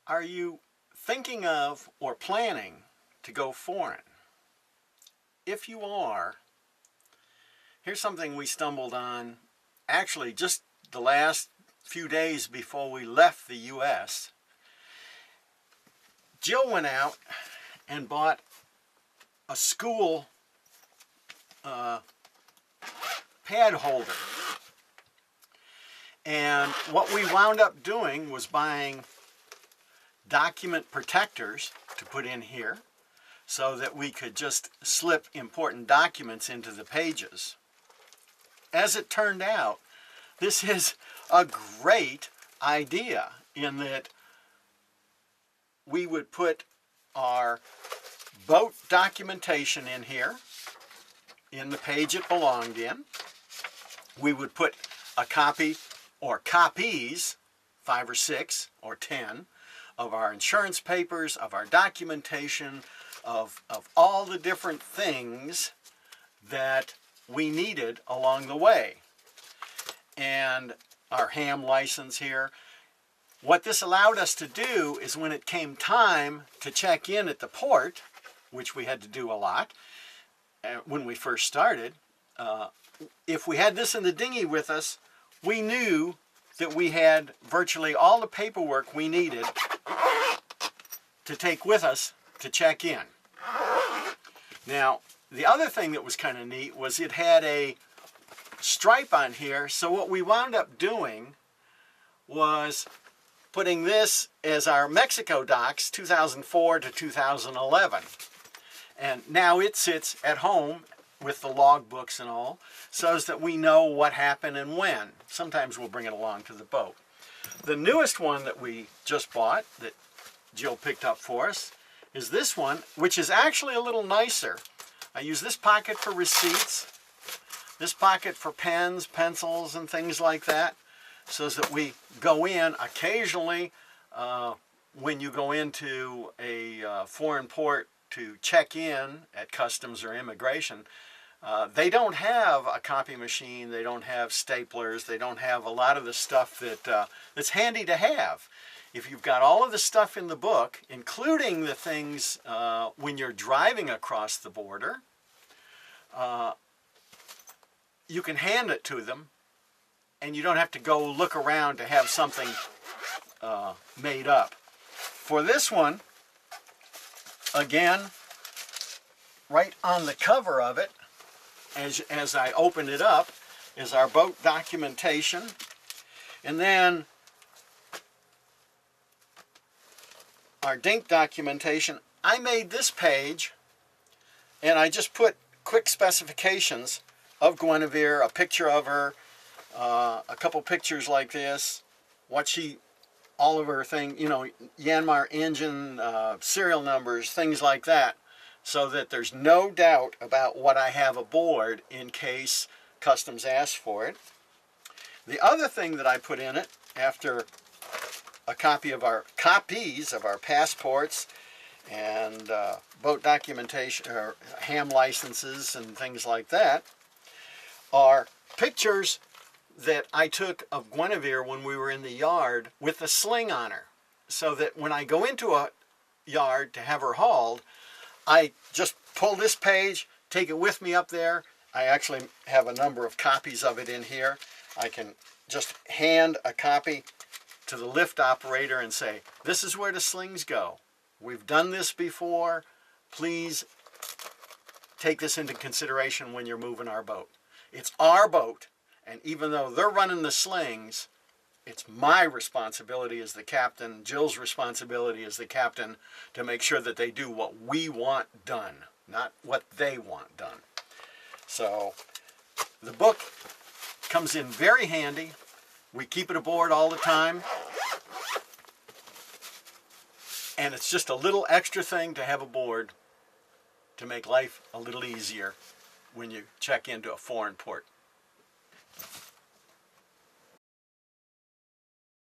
Are you thinking of or planning to go foreign? If you are, here's something we stumbled on actually just the last few days before we left the U.S. Jill went out and bought a school pad holder. And what we wound up doing was buying document protectors to put in here so that we could just slip important documents into the pages. As it turned out, this is a great idea in that we would put our boat documentation in here, in the page it belonged in. We would put a copy or copies, 5 or 6 or 10, of our insurance papers, of our documentation, of all the different things that we needed along the way. And our ham license here. What this allowed us to do is when it came time to check in at the port, which we had to do a lot when we first started, if we had this in the dinghy with us, we knew that we had virtually all the paperwork we needed to take with us to check in. Now, the other thing that was kind of neat was it had a stripe on here, so what we wound up doing was putting this as our Mexico docs 2004 to 2011. And now it sits at home with the log books and all, so that we know what happened and when. Sometimes we'll bring it along to the boat. The newest one that we just bought, that Jill picked up for us, is this one, which is actually a little nicer. I use this pocket for receipts, this pocket for pens, pencils, and things like that, so that we go in occasionally when you go into a foreign port to check in at customs or immigration. They don't have a copy machine, they don't have staplers, they don't have a lot of the stuff that's handy to have. If you've got all of the stuff in the book, including the things when you're driving across the border, you can hand it to them and you don't have to go look around to have something made up. For this one, again, right on the cover of it, as I open it up, is our boat documentation. And then our dink documentation. I made this page and I just put quick specifications of Guinevere, a picture of her, a couple pictures like this, all of her thing, you know, Yanmar engine, serial numbers, things like that, so that there's no doubt about what I have aboard in case customs asks for it. The other thing that I put in it, after a copies of our passports and boat documentation, or ham licenses and things like that, are pictures that I took of Guinevere when we were in the yard with a sling on her, so that when I go into a yard to have her hauled, I just pull this page, take it with me up there. I actually have a number of copies of it in here. I can just hand a copy to the lift operator and say, this is where the slings go. We've done this before. Please take this into consideration when you're moving our boat. It's our boat, and even though they're running the slings, it's my responsibility as the captain, Jill's responsibility as the captain, to make sure that they do what we want done, not what they want done. So the book comes in very handy. We keep it aboard all the time. And it's just a little extra thing to have aboard to make life a little easier when you check into a foreign port.